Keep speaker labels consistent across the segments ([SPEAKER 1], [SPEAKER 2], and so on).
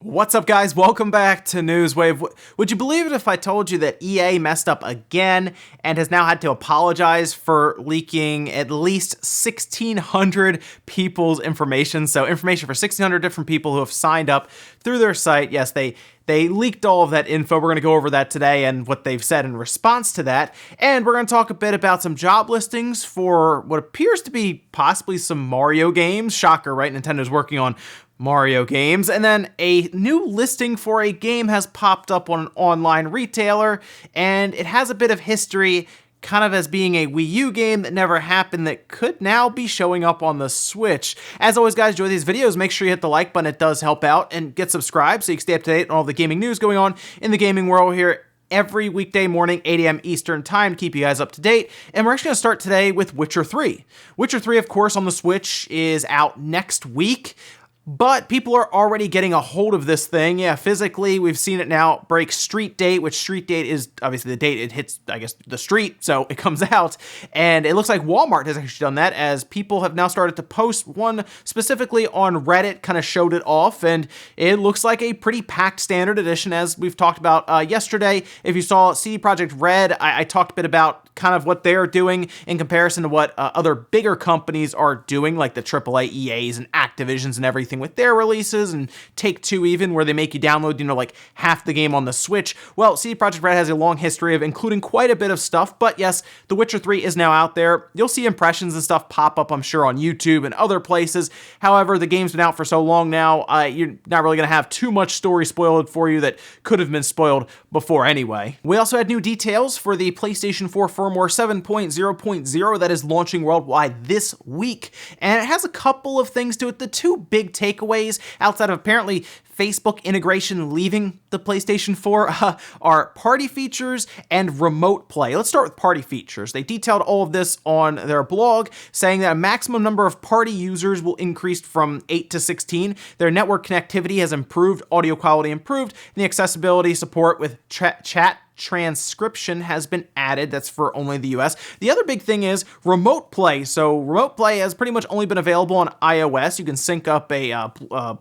[SPEAKER 1] What's up, guys? Welcome back to Newswave. Would you believe it if I told you that EA messed up again and has now had to apologize for leaking at least 1,600 people's information? So information for 1,600 different people who have signed up through their site. Yes, they leaked all of that info. We're going to go over that today and what they've said in response to that. And we're going to talk a bit about some job listings for what appears to be possibly some Mario games. Shocker, right? Nintendo's working on Mario games. And then a new listing for a game has popped up on an online retailer, and it has a bit of history, kind of as being a Wii U game that never happened that could now be showing up on the Switch. As always, guys, enjoy these videos. Make sure you hit the like button. It does help out. And get subscribed so you can stay up to date on all the gaming news going on in the gaming world here every weekday morning, 8 a.m. Eastern time, to keep you guys up to date. And we're actually going to start today with Witcher 3. Witcher 3, of course, on the Switch is out next week. But people are already getting a hold of this thing. Yeah, physically, we've seen it now break street date, which street date is obviously the date it hits, I guess, the street, so it comes out. And it looks like Walmart has actually done that, as people have now started to post one specifically on Reddit, kind of showed it off, and it looks like a pretty packed standard edition, as we've talked about yesterday. If you saw CD Projekt Red, I talked a bit about kind of what they're doing in comparison to what other bigger companies are doing, like the AAA EAs and Activisions and everything with their releases, and Take-Two even, where they make you download, like half the game on the Switch. Well, CD Projekt Red has a long history of including quite a bit of stuff, but yes, The Witcher 3 is now out there. You'll see impressions and stuff pop up, I'm sure, on YouTube and other places. However, the game's been out for so long now, you're not really going to have too much story spoiled for you that could have been spoiled before anyway. We also had new details for the PlayStation 4 firmware 7.0.0 that is launching worldwide this week, and it has a couple of things to it. The two big takeaways, outside of apparently Facebook integration leaving the PlayStation 4, are party features and remote play. Let's start with party features. They detailed all of this on their blog, saying that a maximum number of party users will increase from 8 to 16. Their network connectivity has improved, audio quality improved, and the accessibility support with chat transcription has been added. That's for only the US. The other big thing is remote play. So remote play has pretty much only been available on iOS. You can sync up a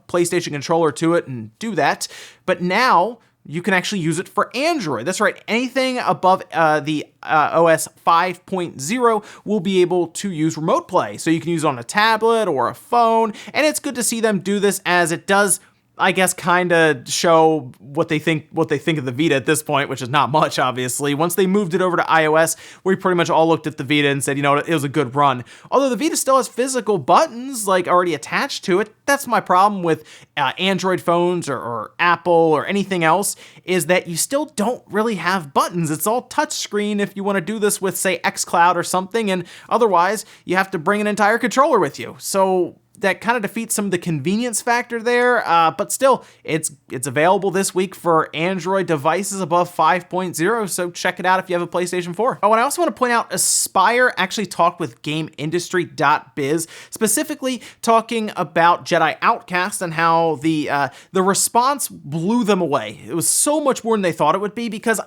[SPEAKER 1] PlayStation controller to it and do that. But now you can actually use it for Android. That's right. Anything above the OS 5.0 will be able to use remote play. So you can use it on a tablet or a phone. And it's good to see them do this, as it does, I guess, kind of show what they think of the Vita at this point, which is not much, obviously. Once they moved it over to iOS, we pretty much all looked at the Vita and said, it was a good run. Although the Vita still has physical buttons, like, already attached to it. That's my problem with Android phones or Apple or anything else, is that you still don't really have buttons. It's all touchscreen if you want to do this with, say, xCloud or something, and otherwise you have to bring an entire controller with you. So that kind of defeats some of the convenience factor there, but still, it's available this week for Android devices above 5.0, so check it out if you have a PlayStation 4. Oh, and I also want to point out, Aspire actually talked with GameIndustry.biz, specifically talking about Jedi Outcast and how the response blew them away. It was so much more than they thought it would be, because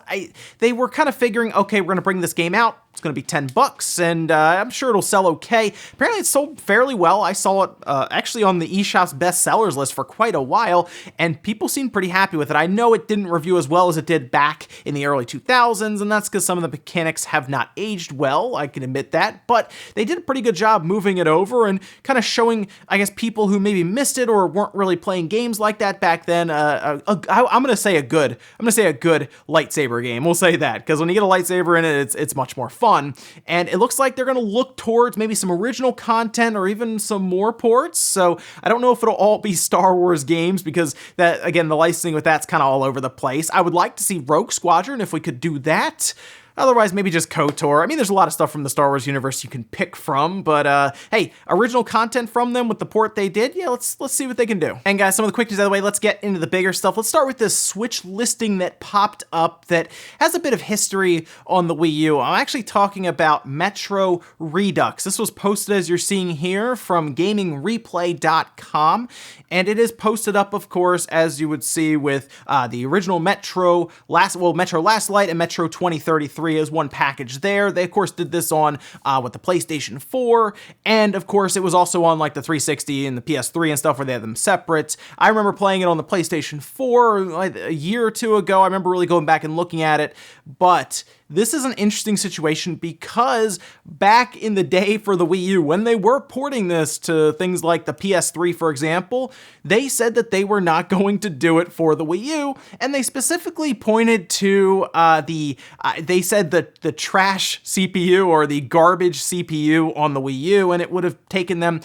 [SPEAKER 1] they were kind of figuring, okay, we're going to bring this game out, it's going to be $10, and I'm sure it'll sell okay. Apparently, it sold fairly well. I saw it actually on the eShop's best sellers list for quite a while, and people seemed pretty happy with it. I know it didn't review as well as it did back in the early 2000s, and that's because some of the mechanics have not aged well, I can admit that, but they did a pretty good job moving it over and kind of showing, I guess, people who maybe missed it or weren't really playing games like that back then, I'm going to say a good lightsaber game. We'll say that, because when you get a lightsaber in it, it's much more fun, and it looks like they're going to look towards maybe some original content or even some more ports. So I don't know if it'll all be Star Wars games, because that, again, the licensing with that's kind of all over the place. I would like to see Rogue Squadron if we could do that. Otherwise, maybe just KOTOR. I mean, there's a lot of stuff from the Star Wars universe you can pick from, but hey, original content from them with the port they did, yeah, let's see what they can do. And guys, some of the quick news out of the way, let's get into the bigger stuff. Let's start with this Switch listing that popped up that has a bit of history on the Wii U. I'm actually talking about Metro Redux. This was posted, as you're seeing here, from GamingReplay.com, and it is posted up, of course, as you would see with the original Metro Last Light and Metro 2033. PS3 as one package there. They, of course, did this on with the PlayStation 4, and, of course, it was also on, like, the 360 and the PS3 and stuff where they had them separate. I remember playing it on the PlayStation 4 like a year or two ago. I remember really going back and looking at it, but this is an interesting situation because back in the day for the Wii U, when they were porting this to things like the PS3, for example, they said that they were not going to do it for the Wii U, and they specifically pointed to they said that the trash CPU or the garbage CPU on the Wii U, and it would have taken them,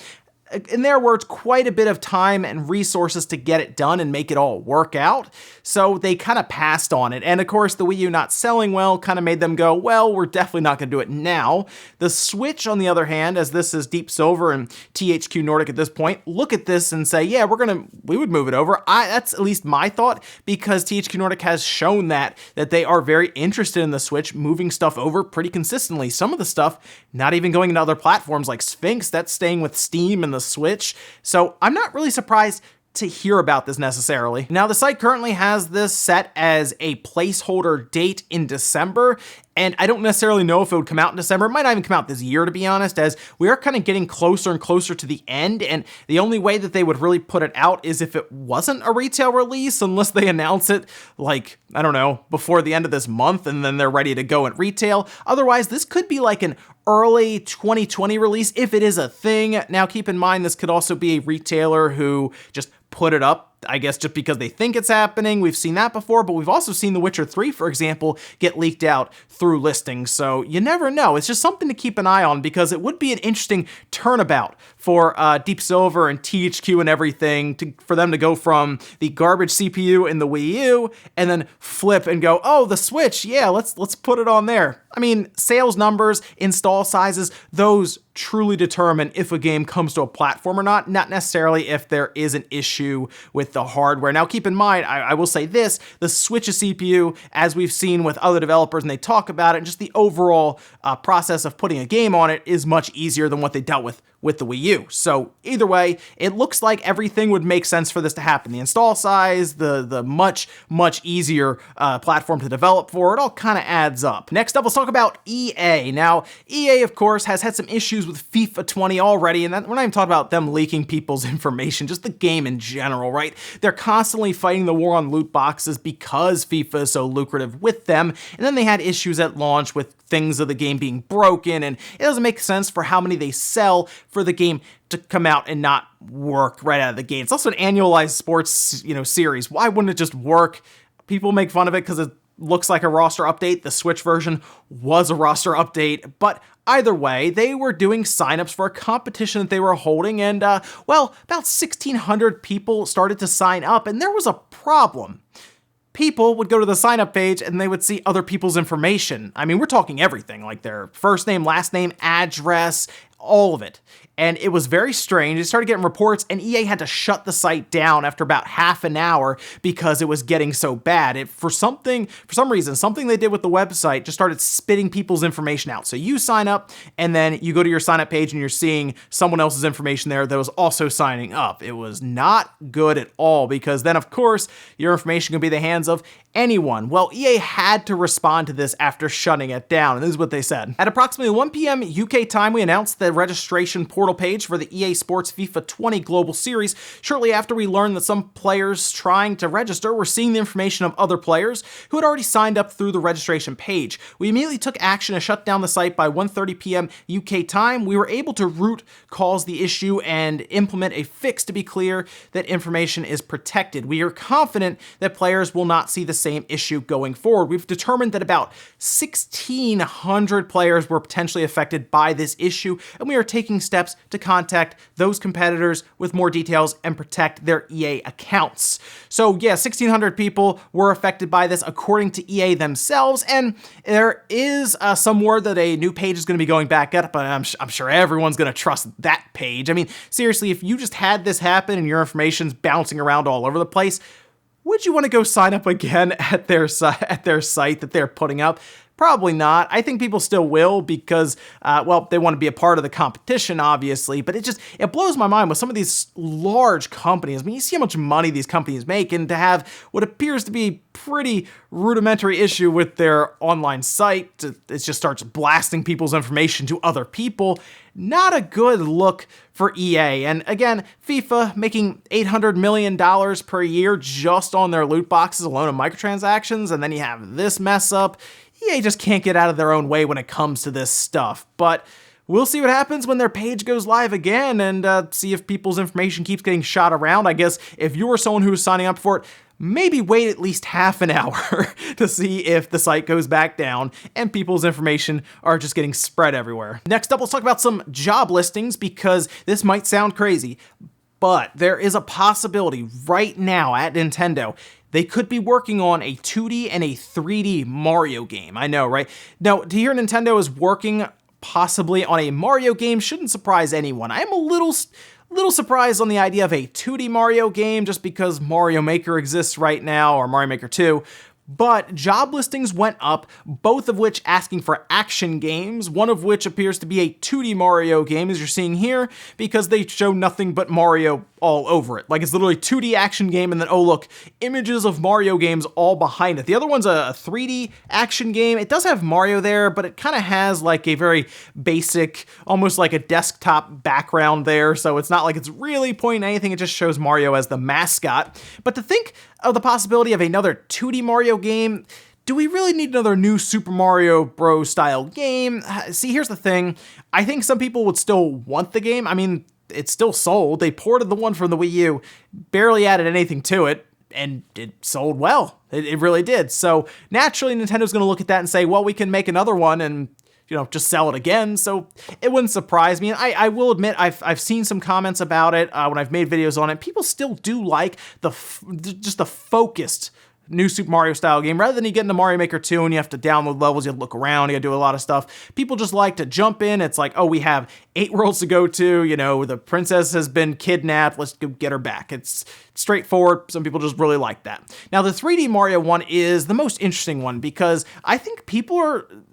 [SPEAKER 1] in their words, quite a bit of time and resources to get it done and make it all work out. So they kind of passed on it. And of course, the Wii U not selling well kind of made them go, well, we're definitely not going to do it now. The Switch, on the other hand, as this is Deep Silver and THQ Nordic at this point, look at this and say, yeah, we would move it over. That's at least my thought, because THQ Nordic has shown that they are very interested in the Switch, moving stuff over pretty consistently. Some of the stuff not even going into other platforms like Sphinx, that's staying with Steam and the Switch. So I'm not really surprised to hear about this necessarily. Now, the site currently has this set as a placeholder date in December, and I don't necessarily know if it would come out in December. It might not even come out this year, to be honest, as we are kind of getting closer and closer to the end, and the only way that they would really put it out is if it wasn't a retail release, unless they announce it, like, I don't know, before the end of this month, and then they're ready to go at retail. Otherwise, this could be like an early 2020 release, if it is a thing. Now, keep in mind, this could also be a retailer who just put it up, I guess, just because they think it's happening. We've seen that before, but we've also seen The Witcher 3, for example, get leaked out through listings. So you never know. It's just something to keep an eye on, because it would be an interesting turnabout for Deep Silver and THQ and everything for them to go from the garbage CPU in the Wii U and then flip and go, oh, the Switch, yeah, let's put it on there. I mean, sales numbers, install sizes, those truly determine if a game comes to a platform or not necessarily if there is an issue with the hardware. Now, keep in mind, I will say this, the Switch's CPU, as we've seen with other developers and they talk about it, and just the overall process of putting a game on it is much easier than what they dealt with the Wii U. So either way, it looks like everything would make sense for this to happen. The install size, the much easier platform to develop for, it all kind of adds up. Next up, let's talk about EA. Now, EA, of course, has had some issues with FIFA 20 already, and we're not even talking about them leaking people's information, just the game in general, right? They're constantly fighting the war on loot boxes because FIFA is so lucrative with them, and then they had issues at launch with things of the game being broken, and it doesn't make sense for how many they sell for the game to come out and not work right out of the gate. It's also an annualized sports, series. Why wouldn't it just work? People make fun of it because it looks like a roster update. The Switch version was a roster update, but either way, they were doing signups for a competition that they were holding, and about 1,600 people started to sign up, and there was a problem. People would go to the sign up page and they would see other people's information. I mean, we're talking everything, like their first name, last name, address, all of it. And it was very strange. They started getting reports, and EA had to shut the site down after about half an hour because it was getting so bad. For some reason, something they did with the website just started spitting people's information out. So you sign up, and then you go to your sign up page, and you're seeing someone else's information there that was also signing up. It was not good at all, because then, of course, your information can be in the hands of anyone. Well, EA had to respond to this after shutting it down, and this is what they said. At approximately 1 p.m. UK time, we announced the registration portal page for the EA Sports FIFA 20 Global Series. Shortly after, we learned that some players trying to register were seeing the information of other players who had already signed up through the registration page. We immediately took action to shut down the site by 1:30 p.m. UK time. We were able to root cause the issue and implement a fix to be clear that information is protected. We are confident that players will not see the same issue going forward. We've determined that about 1,600 players were potentially affected by this issue, and we are taking steps to contact those competitors with more details and protect their EA accounts. So yeah, 1,600 people were affected by this according to EA themselves, and there is some word that a new page is going to be going back up, but I'm sure everyone's going to trust that page. I mean, seriously, if you just had this happen and your information's bouncing around all over the place, would you want to go sign up again at their site that they're putting up? Probably not. I think people still will because, well, they want to be a part of the competition, obviously, but it blows my mind with some of these large companies. I mean, you see how much money these companies make, and to have what appears to be pretty rudimentary issue with their online site, it just starts blasting people's information to other people. Not a good look for EA. And again, FIFA making $800 million per year just on their loot boxes alone and microtransactions, and then you have this mess up. EA just can't get out of their own way when it comes to this stuff. But we'll see what happens when their page goes live again and see if people's information keeps getting shot around. I guess if you were someone who was signing up for it, maybe wait at least half an hour to see if the site goes back down and people's information are just getting spread everywhere. Next up, let's talk about some job listings because this might sound crazy, but there is a possibility right now at Nintendo they could be working on a 2D and a 3D Mario game. I know, right? Now, to hear Nintendo is working possibly on a Mario game shouldn't surprise anyone. I'm a little surprised on the idea of a 2D Mario game just because Mario Maker exists right now, or Mario Maker 2. But job listings went up, both of which asking for action games, one of which appears to be a 2D Mario game, as you're seeing here, because they show nothing but Mario all over it. Like, it's literally a 2D action game, and then, oh look, images of Mario games all behind it. The other one's a 3D action game. It does have Mario there, but it kind of has like a very basic, almost like a desktop background there, so it's not like it's really pointing at anything, it just shows Mario as the mascot. But to think of the possibility of another 2D Mario game, do we really need another new Super Mario Bros. Style game? See, here's the thing. I think some people would still want the game. I mean, it's still sold. They ported the one from the Wii U, barely added anything to it, and it sold well. It really did. So naturally, Nintendo's going to look at that and say, well, we can make another one and just sell it again. So it wouldn't surprise me. And I will admit, I've seen some comments about it when I've made videos on it. People still do like just the focused new Super Mario style game. Rather than you get into Mario Maker 2 and you have to download levels, you have to look around, you gotta do a lot of stuff. People just like to jump in. It's like, oh, we have 8 worlds to go to, the princess has been kidnapped, let's go get her back. It's straightforward. Some people just really like that. Now, the 3D Mario one is the most interesting one because I think people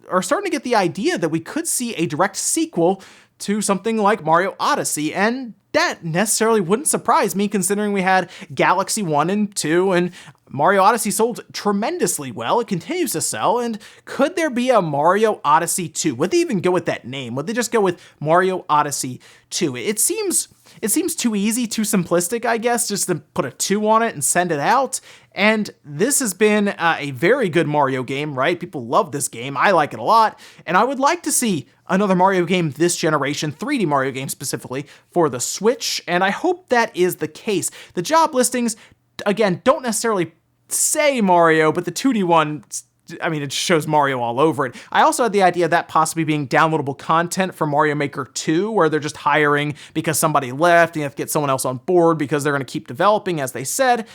[SPEAKER 1] are starting to get the idea that we could see a direct sequel to something like Mario Odyssey, and that necessarily wouldn't surprise me considering we had Galaxy 1 and 2, and Mario Odyssey sold tremendously well. It continues to sell, and could there be a Mario Odyssey 2? Would they even go with that name? Would they just go with Mario Odyssey 2? It seems too easy, too simplistic, I guess, just to put a 2 on it and send it out. And this has been a very good Mario game, right? People love this game. I like it a lot. And I would like to see another Mario game this generation, 3D Mario game specifically, for the Switch. And I hope that is the case. The job listings, again, don't necessarily say Mario, but the 2D one, I mean, it shows Mario all over it. I also had the idea of that possibly being downloadable content for Mario Maker 2, where they're just hiring because somebody left and you have to get someone else on board because they're going to keep developing, as they said.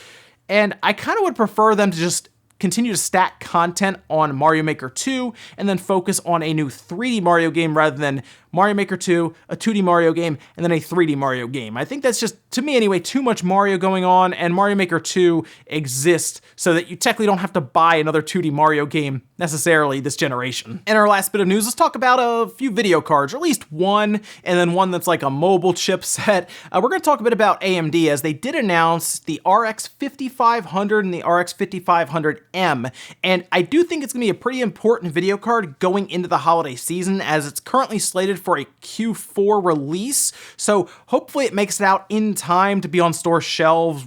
[SPEAKER 1] And I kind of would prefer them to just continue to stack content on Mario Maker 2 and then focus on a new 3D Mario game rather than Mario Maker 2, a 2D Mario game, and then a 3D Mario game. I think that's just, to me anyway, too much Mario going on, and Mario Maker 2 exists so that you technically don't have to buy another 2D Mario game necessarily this generation. And our last bit of news, let's talk about a few video cards, or at least one, and then one that's like a mobile chipset. We're going to talk a bit about AMD, as they did announce the RX 5500 and the RX 5500M, and I do think it's going to be a pretty important video card going into the holiday season, as it's currently slated for a Q4 release, so hopefully it makes it out in time to be on store shelves.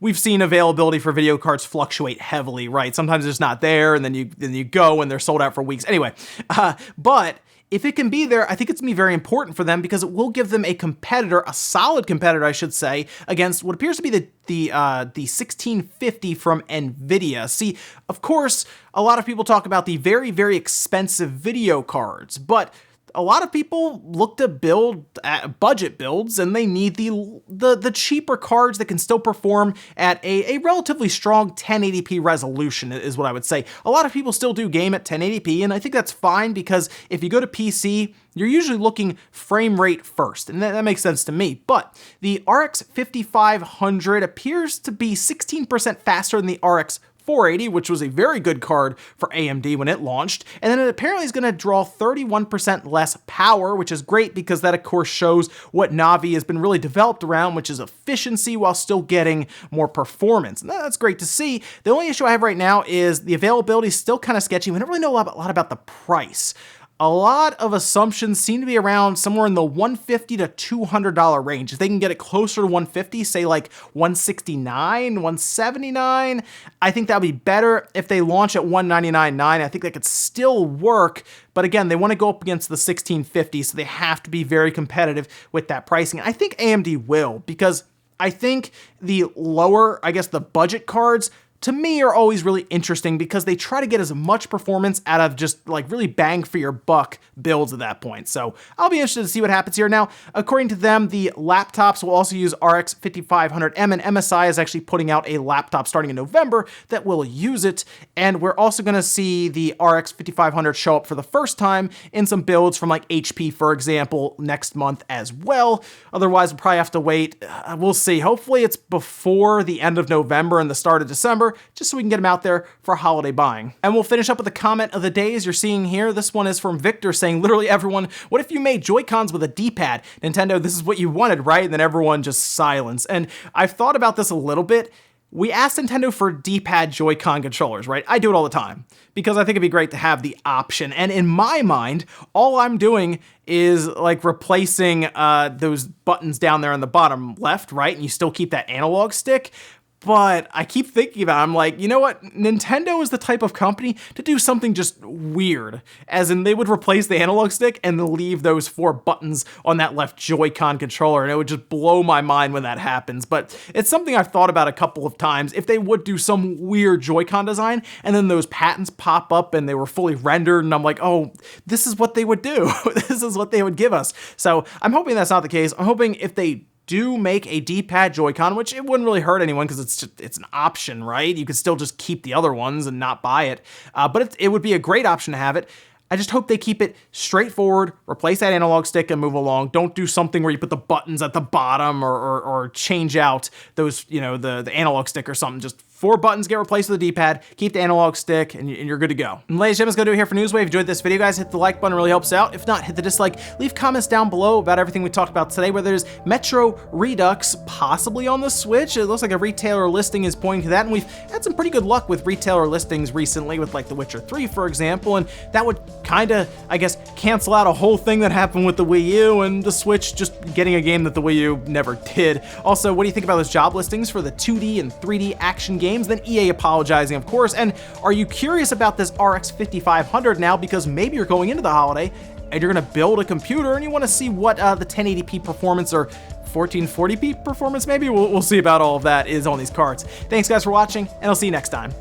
[SPEAKER 1] We've seen availability for video cards fluctuate heavily, right? Sometimes it's not there, and then you go and they're sold out for weeks. Anyway, but if it can be there, I think it's going to be very important for them because it will give them a competitor, a solid competitor, I should say, against what appears to be the 1650 from NVIDIA. See, of course, a lot of people talk about the very, very expensive video cards, but a lot of people look to build budget builds, and they need the cheaper cards that can still perform at a relatively strong 1080p resolution, is what I would say. A lot of people still do game at 1080p, and I think that's fine because if you go to PC, you're usually looking frame rate first, and that makes sense to me. But the RX 5500 appears to be 16% faster than the RX 480, which was a very good card for AMD when it launched. And then it apparently is going to draw 31% less power, which is great because that, of course, shows what Navi has been really developed around, which is efficiency while still getting more performance. And that's great to see. The only issue I have right now is the availability is still kind of sketchy. We don't really know a lot about the price. A lot of assumptions seem to be around somewhere in the $150 to $200 range. If they can get it closer to 150, say like 169, 179, I think that would be better. If they launch at 199.9, I think that could still work. But again, they want to go up against the 1650, so they have to be very competitive with that pricing. And I think AMD will, because I think the lower, the budget cards, to me, are always really interesting because they try to get as much performance out of just like really bang for your buck builds at that point. So I'll be interested to see what happens here. Now, according to them, the laptops will also use RX 5500M, and MSI is actually putting out a laptop starting in November that will use it. And we're also going to see the RX 5500 show up for the first time in some builds from like HP, for example, next month as well. Otherwise, we'll probably have to wait. We'll see. Hopefully it's before the end of November and the start of December, just so we can get them out there for holiday buying. And we'll finish up with the comment of the day as you're seeing here. This one is from Victor saying, literally everyone, what if you made Joy-Cons with a D-pad? Nintendo, this is what you wanted, right? And then everyone just silence. And I've thought about this a little bit. We asked Nintendo for D-pad Joy-Con controllers, right? I do it all the time because I think it'd be great to have the option. And in my mind, all I'm doing is like replacing those buttons down there on the bottom left, right? And you still keep that analog stick. But I keep thinking about it, I'm like, you know what? Nintendo is the type of company to do something just weird. As in, they would replace the analog stick and leave those 4 buttons on that left Joy-Con controller, and it would just blow my mind when that happens. But it's something I've thought about a couple of times. If they would do some weird Joy-Con design, and then those patents pop up and they were fully rendered, and I'm like, oh, this is what they would do. This is what they would give us. So I'm hoping that's not the case. I'm hoping if they do make a D-pad Joy-Con, which it wouldn't really hurt anyone because it's an option, right? You could still just keep the other ones and not buy it. But it would be a great option to have it. I just hope they keep it straightforward, replace that analog stick and move along. Don't do something where you put the buttons at the bottom or change out those, the analog stick or something. Just 4 buttons get replaced with a D-pad, keep the analog stick, and you're good to go. And ladies and gentlemen, that's gonna do it here for Newswave. If you enjoyed this video, guys, hit the like button, it really helps out. If not, hit the dislike. Leave comments down below about everything we talked about today, whether there's Metro Redux possibly on the Switch. It looks like a retailer listing is pointing to that, and we've had some pretty good luck with retailer listings recently with like The Witcher 3, for example, and that would kinda, cancel out a whole thing that happened with the Wii U and the Switch just getting a game that the Wii U never did. Also, what do you think about those job listings for the 2D and 3D action games? Then EA apologizing, of course. And are you curious about this RX 5500 now? Because maybe you're going into the holiday and you're gonna build a computer and you wanna see what the 1080p performance or 1440p performance maybe? We'll see about all of that is on these cards. Thanks guys for watching, and I'll see you next time.